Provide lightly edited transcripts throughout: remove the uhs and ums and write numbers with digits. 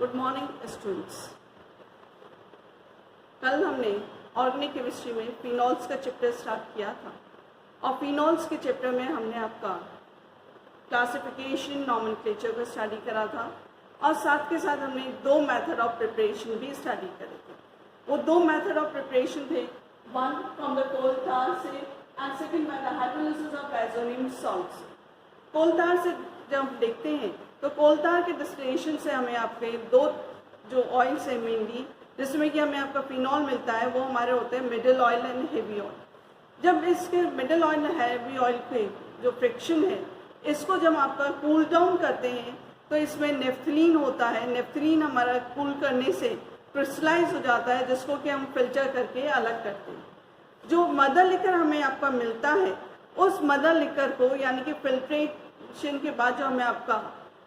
Good morning students. कल हमने organic chemistry में फिनॉल्स का चैप्टर स्टार्ट किया था और फिनॉल्स के चैप्टर में हमने आपका क्लासिफिकेशन नॉमेनक्लेचर को स्टडी करा था और साथ के साथ हमने दो मेथड ऑफ प्रिपरेशन भी स्टडी करे थे। वो दो मेथड ऑफ प्रिपरेशन थे, वन फ्रॉम द कोल तार से and second by the hydrolysis of diazonium salt से। कोल तार से जब हम देखते हैं तो कोल तार के डिस्टिलेशन से हमें आपके दो जो ऑयल्स है मेनली, जिसमें कि हमें आपका फिनॉल मिलता है, वो हमारे होते हैं middle oil and heavy oil. जब इसके middle oil and heavy oil के जो फ्रिक्शन है, इसको जब आपका कूल डाउन करते हैं तो इसमें नेफ्थलीन होता है। नेफ्थलीन हमारा कूल करने से क्रिस्टलाइज हो जाता है, जिसको कि हम फिल्टर करके अलग करते हैं। जो मदर लिकर हमें आपका मिलता है, उस मदर लिकर को यानी कि फिल्ट्रेशन के बाद जो हमें आपका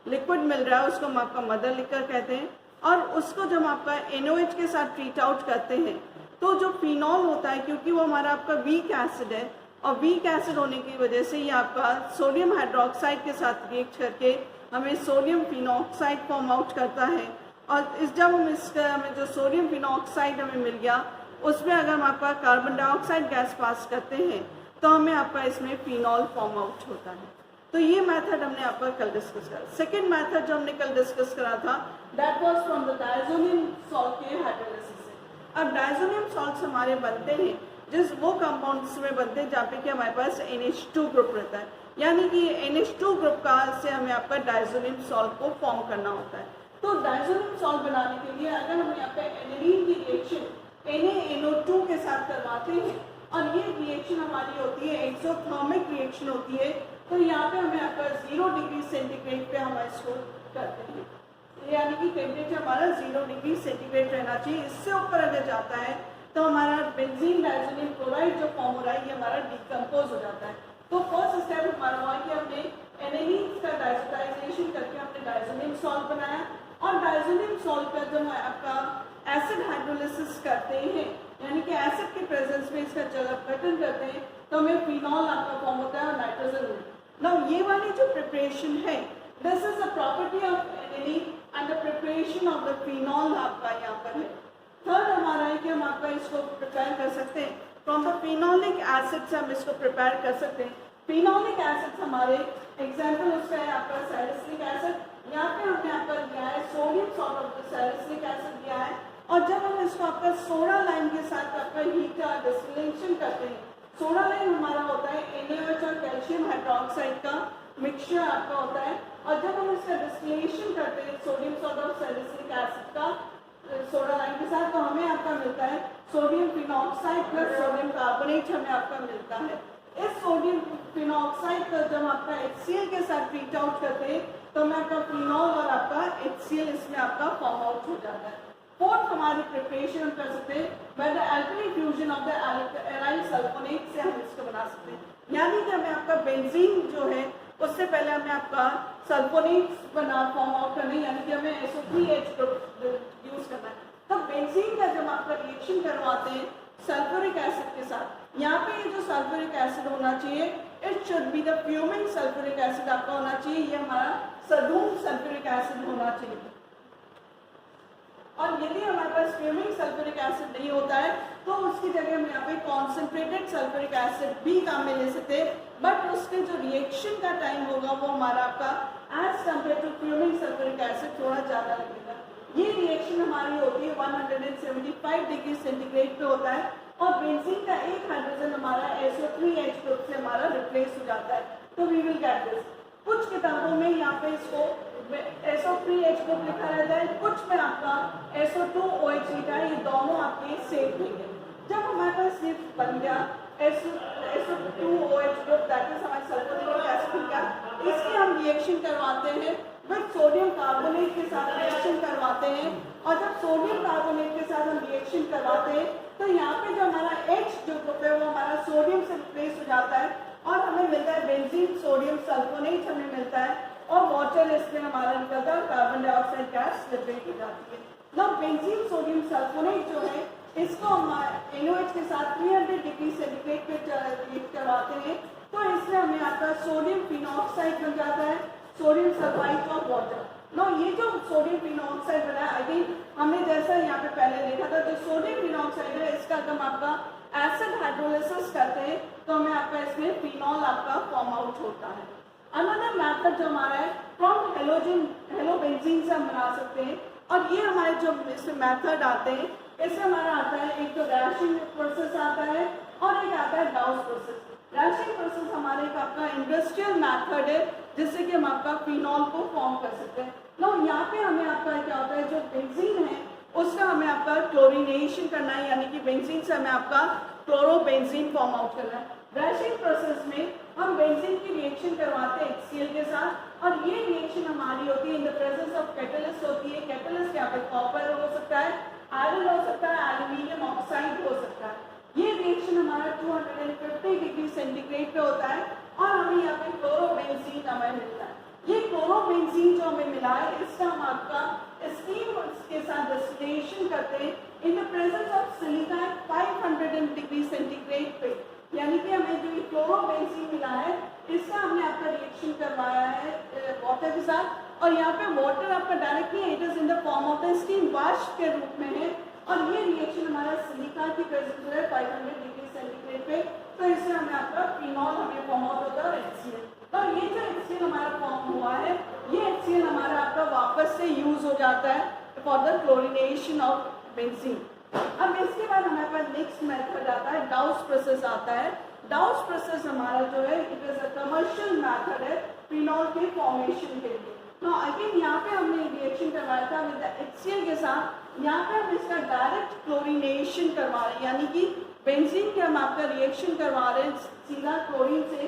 लिक्विड मिल रहा है, उसको हम आपका मदर लिकर कहते हैं। और उसको जब आपका NaOH के साथ ट्रीट आउट करते हैं तो जो फिनॉल होता है, क्योंकि वो हमारा आपका वीक एसिड है और वीक एसिड होने की वजह से ये आपका सोडियम हाइड्रोक्साइड के साथ रिएक्ट करके हमें सोडियम फिनॉक्साइड फॉर्म आउट करता है। और जब हम इसका हमें जो सोडियम फिनॉक्साइड हमें मिल गया, उसमें अगर हम आपका कार्बन डाइऑक्साइड गैस पास करते हैं तो हमें आपका इसमें फिनॉल फॉर्म आउट होता है। तो ये मेथड हमने आपका कल डिस्कस करा। सेकेंड मेथड जो हमने कल डिस्कस करा था, that was from the diazonium salt के हाइड्रोलिसिस से। अब डायज़ोनियम सॉल्ट्स हमारे बनते हैं जिस वो कंपाउंड्स में बनते हैं जहाँ पे कि हमारे पास NH2 ग्रुप रहता है, यानी कि NH2 ग्रुप का से हमें आपका डायज़ोनियम सॉल्ट को फॉर्म करना होता है। तो डायज़ोनियम सॉल्ट बनाने के लिए अगर हम यहाँ पे एनिलीन की रिएक्शन NaNO2 के साथ करवाते हैं और ये रिएक्शन हमारी होती है एक्सोथर्मिक रिएक्शन होती है, तो यहाँ पे हमें आपका 0 डिग्री सेंटीग्रेड पे हम इसको करते हैं, यानी कि टेम्परेचर हमारा 0 डिग्री सेंटीग्रेड रहना चाहिए। इससे ऊपर अगर जाता है तो हमारा बेंजीन डायज़ोनियम क्लोराइड जो फॉर्म हो रहा है, ये हमारा डिकम्पोज हो जाता है। तो फर्स्ट स्टेप हमारा हुआ कि हमने एनिलीन का डायज़ोटाइजेशन करके हमने डायज़ोनियम सॉल्ट बनाया और डायज़ोनियम सॉल्ट का जब आपका एसिड हाइड्रोलिसिस करते हैं, यानी कि एसिड के प्रेजेंस में इसका जल अपघटन करते हैं, तो हमें फिनॉल आपका फॉर्म होता है और नाइट्रोजन। नाउ ये वाली जो प्रिपरेशन है, this is the property of aniline and the preparation of the phenol आपका यहाँ पर है। थर्ड हमारा है कि हम आपका इसको प्रिपेयर कर सकते हैं फ्रॉम द फिनोलिक एसिड से, हम इसको प्रिपेयर कर सकते हैं। फिनोलिक एसिड हमारे एग्जाम्पल उसका है आपका सैलिसिलिक एसिड। यहाँ पे हमने आपका लिया है sodium salt of the salicylic acid लिया है, और जब हम इसको आपका सोडा लाइम के साथ आपका हीट डिस्टिलेशन करते हैं, सोडा लाइम हमारा होता है NaOH और कैल्शियम हाइड्रोक्साइड का मिक्सचर आपका होता है, और जब हम इसका डिस्टिलेशन करते हैं sodium salt of salicylic acid का सोडा लाइम के साथ, तो हमें आपका मिलता है sodium phenoxide plus sodium carbonate हमें आपका मिलता है। इस सोडियम फिनॉक्साइड का जब आपका HCl के साथ ट्रीट आउट करते हैं तो हमें आपका फिनॉल और आपका HCl इसमें आपका फॉर्म आउट हो जाता है। फोर्थ हमारी प्रिपरेशन हम कर सकते हैं by the alkali fusion of the aryl sulphonate से हम इसको बना सकते हैं, यानी कि हमें आपका बेंजीन जो है उससे पहले हमें आपका सल्फोनेट बना फॉर्म आउट करना है, यानी कि हमें SO3H ग्रुप यूज करना है। तो बेंजीन का जब आपका रिएक्शन करवाते हैं सल्फ्यूरिक एसिड के साथ, यहाँ पे ये जो सल्फ्यूरिक एसिड होना चाहिए, it should be the fuming sulphuric acid आपका होना चाहिए, ये हमारा सधूम सल्फ्यूरिक एसिड होना चाहिए। और यदि हमारे पास फ्यूमिंग सल्फ्यूरिक एसिड नहीं होता है तो उसकी जगह हम यहाँ पे कॉन्सेंट्रेटेड सल्फ्यूरिक एसिड भी काम में ले सकते हैं, बट उसके जो रिएक्शन का टाइम होगा वो हमारा आपका as compare to fuming sulphuric acid थोड़ा ज़्यादा लगेगा। ये रिएक्शन हमारी होती है 175 डिग्री सेंटीग्रेड पे होता है, और बेंजीन का एक हाइड्रोजन हमारा SO3H ग्रुप से हमारा रिप्लेस हो जाता है। तो वी विल गेट दिस। कुछ किताबों में यहाँ पे इसको SO3H ग्रुप लिखा रहता है, कुछ में आपका SO2OH लिखा है, ये दोनों आपके सेम होंगे। जब हमारे पास ये बन गया SO2OH ग्रुप, दैट इज हमारे सल्फ्यूरिक एसिड का, इसकी हम रिएक्शन करवाते हैं विद सोडियम कार्बोनेट के साथ रिएक्शन करवाते हैं, और जब सोडियम कार्बोनेट के साथ हम रिएक्शन करवाते हैं तो यहाँ पे जो हमारा H जो ग्रुप है वो हमारा सोडियम से रिप्लेस हो जाता है और हमें मिलता है बेंजीन सोडियम सल्फोनेट हमें मिलता है, और वाटर इसमें हमारा निकलता है, कार्बन डाइऑक्साइड गैस लिबरेट हो जाती है। नाउ बेंजीन सोडियम सल्फोनेट जो है इसको हम NaOH के साथ 300 डिग्री सेंटीग्रेड पे रिएक्ट करवाते हैं, तो इसमें हमें आपका सोडियम फिनॉक्साइड बन जाता है, sodium sulphide of water. No ये जो सोडियम फिनॉक्साइड बना है, अगेन हमने जैसा यहाँ पे पहले देखा था, जो सोडियम फिनॉक्साइड है इसका अगर हम आपका एसिड हाइड्रोलिसिस करते हैं तो हमें आपका इसमें फिनॉल आपका फॉर्म आउट होता है। अनदर मेथड जो हमारा है फ्रॉम हेलोबेंजीन से हम बना सकते हैं, और ये हमारे जो इसमें मेथड आते हैं इससे हमारा आता है एक तो रैशिंग प्रोसेस आता है और एक आता है डाउस प्रोसेस। रैशिंग प्रोसेस हमारे एक आपका इंडस्ट्रियल मेथड है जिससे कि हम आपका फिनॉल को फॉर्म कर सकते हैं। नो यहाँ पे हमें आपका क्या होता है, जो बेंजीन है उसका हमें आपका क्लोरीनेशन करना है, यानी कि बेंजीन से हमें आपका क्लोरोबेंजीन फॉर्म आउट करना है। रैशिंग प्रोसेस में हम बेंजीन की रिएक्शन करवाते हैं HCl के साथ, और ये रिएक्शन हमारी होती है in the presence of catalyst होती है। कैटलिस्ट यहाँ पे कॉपर हो सकता है, आयरन हो सकता है, एल्यूमिनियम ऑक्साइड हो सकता है। ये रिएक्शन हमारा 250 डिग्री सेंटीग्रेड पे होता है और हमें यहाँ पे क्लोरोबेंजीन हमें मिलता है। ये क्लोरोबेंजीन जो हमें मिला है इसका हम आपका स्टीम के साथ डिस्टिलेशन करते हैं in the presence of silica 500 degree centigrade पे, यानी कि हमें जो ये क्लोरोबेंजीन मिला है इसका हमने आपका रिएक्शन करवाया है वाटर के साथ, और यहाँ पे वाटर आपका directly it is in the form of the steam वाष्प के रूप में है, और ये रिएक्शन हमारा सिलिका की प्रेजेंस है 500 डिग्री सेंटीग्रेड पे, तो इससे हमें आपका फिनॉल हमें फॉर्म आउट होता है HCl। तो ये जो HCl हमारा फॉर्म हुआ है ये HCl हमारा आपका वापस से यूज हो जाता है for the chlorination of benzene. अब इसके बाद हमारे पास नेक्स्ट मेथड आता है, डाउस प्रोसेस आता है। डाउस प्रोसेस हमारा जो है it is a commercial method है फिनॉल के फॉर्मेशन के लिए। तो अगेन यहाँ पे हमने रिएक्शन करवाया था विद HCl के साथ, यहाँ पे हम इसका डायरेक्ट क्लोरीनेशन करवा रहे हैं, यानी कि बेंजीन के हम आपका रिएक्शन करवा रहे हैं सीधा क्लोरीन से।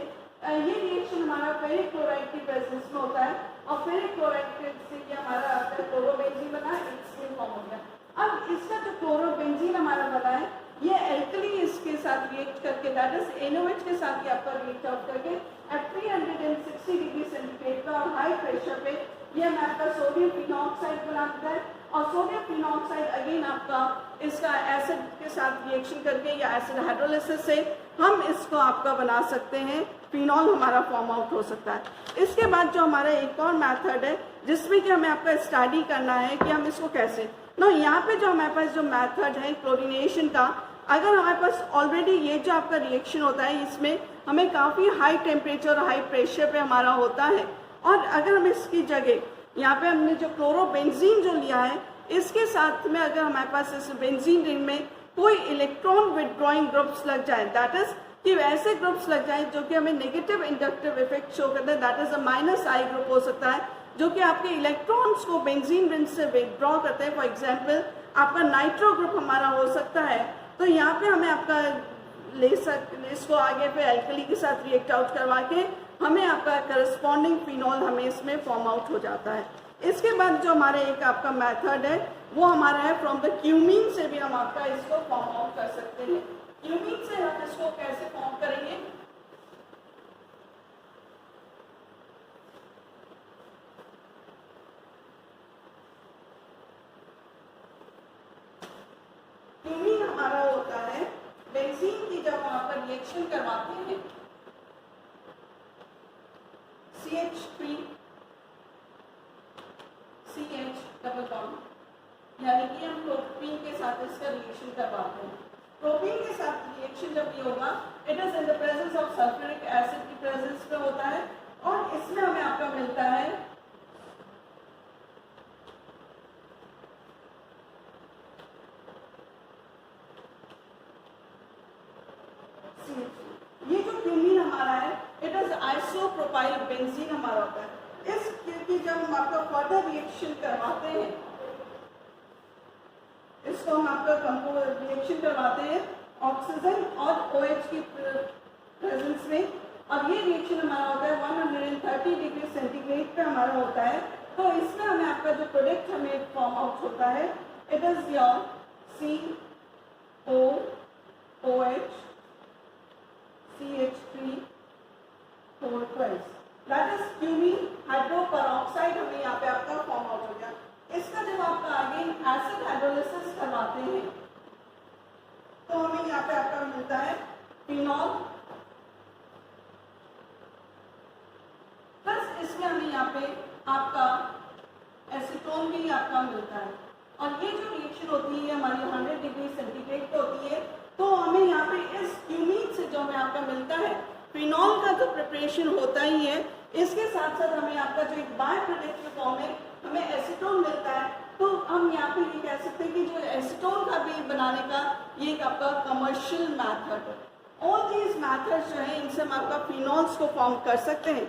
ये रिएक्शन हमारा फेरिक क्लोराइड की प्रेजेंस में होता है, और फेरिक क्लोराइड से ये हमारा आता है क्लोरोबेंजीन बना है, HCl फॉर्म हो गया। अब इसका जो क्लोरोबेंजीन हमारा बना है ये एल्कली इसके साथ रिएक्ट करके दैट इज NOH के साथ ये आपका रिएक्ट आउट करके एट 360 डिग्री सेंटीग्रेड पे और हाई प्रेशर पे ये हमें आपका सोडियम फिनॉक्साइड बनाता है, और सोडियम फिनॉक्साइड अगेन आपका इसका एसिड के साथ रिएक्शन करके या एसिड हाइड्रोलिसिस से हम इसको आपका बना सकते हैं, फिनॉल हमारा फॉर्म आउट हो सकता है। इसके बाद जो हमारा एक और मेथड है जिसमें कि हमें आपका स्टडी करना है कि हम इसको कैसे यहाँ पे जो हमारे पास जो मेथड है क्लोरीनेशन का, अगर हमारे पास ऑलरेडी ये जो आपका रिएक्शन होता है इसमें हमें काफ़ी हाई टेम्परेचर और हाई प्रेशर पे हमारा होता है, और अगर हम इसकी जगह यहाँ पे हमने जो क्लोरोबेंजीन जो लिया है इसके साथ में अगर हमारे पास इस बेंजीन रिंग में कोई इलेक्ट्रॉन विड्रॉइंग ग्रुप्स लग जाए, दैट इज कि ऐसे ग्रुप्स लग जाए जो कि हमें नेगेटिव इंडक्टिव इफेक्ट शो करते हैं, that is a -I group हो सकता है जो कि आपके इलेक्ट्रॉन्स को बेंजीन रिंग से विड्रॉ करते हैं। फॉर एग्जांपल आपका नाइट्रो ग्रुप हमारा हो सकता है, तो यहाँ पे हमें आपका इसको आगे पे एल्कली के साथ रिएक्ट आउट करवा के हमें आपका करस्पॉन्डिंग फिनॉल हमें इसमें फॉर्म आउट हो जाता है। इसके बाद जो हमारा एक आपका मेथड है वो हमारा है फ्रॉम द क्यूमीन से भी हम आपका इसको फॉर्म आउट कर सकते हैं। क्यूमीन से हम इसको कैसे फॉर्म करेंगे, क्यूमीन हमारा होता है बेंजीन की जब हम आपका रिएक्शन करवाते हैं CH3 CH डबल बॉन्ड, यानी कि हम प्रोपीन के साथ इसका रिएक्शन करवाते हैं। प्रोपीन के साथ रिएक्शन जब ये होगा it is in the presence of sulphuric acid की प्रेजेंस पे होता है, और इसमें हमें आपका मिलता है ये जो क्यूमीन हमारा है इट इज आइसोप्रोपाइल बेंजीन हमारा होता है। इस की जब हम आपका फर्दर रिएक्शन करवाते हैं, इसको हम आपका रिएक्शन करवाते हैं ऑक्सीजन और OH की प्रेजेंस में, और ये रिएक्शन हमारा होता है 130 डिग्री सेंटीग्रेड पे हमारा होता है। तो इसमें हमें आपका जो प्रोडक्ट हमें फॉर्म आउट होता है it is your COOH CH3 4 twice, that is cumene hydroperoxide हमें यहाँ पे आपका फॉर्म आउट हो गया। इसका जब आपका अगेन एसिड हाइड्रोलिसिस करवाते हैं तो हमें यहाँ पे आपका मिलता है फिनॉल, प्लस इसमें हमें यहाँ पे आपका एसीटोन भी आपका मिलता है। और ये जो रिएक्शन होती है हमारी 100 डिग्री सेंटीग्रेड पे होती है। तो हमें यहाँ पे इस क्यूमीन से जो हमें आपका मिलता है फिनॉल का तो प्रिपरेशन होता ही है, इसके साथ साथ हमें आपका जो एक बाय प्रोडक्ट के फॉर्म में हमें एसीटोन मिलता है। तो हम यहाँ पे ये कह सकते हैं कि जो एसीटोन का भी बनाने का ये एक आपका कमर्शियल मैथड है। ऑल दीज मैथड्स जो है इनसे हम आपका फिनॉल्स को फॉर्म कर सकते हैं।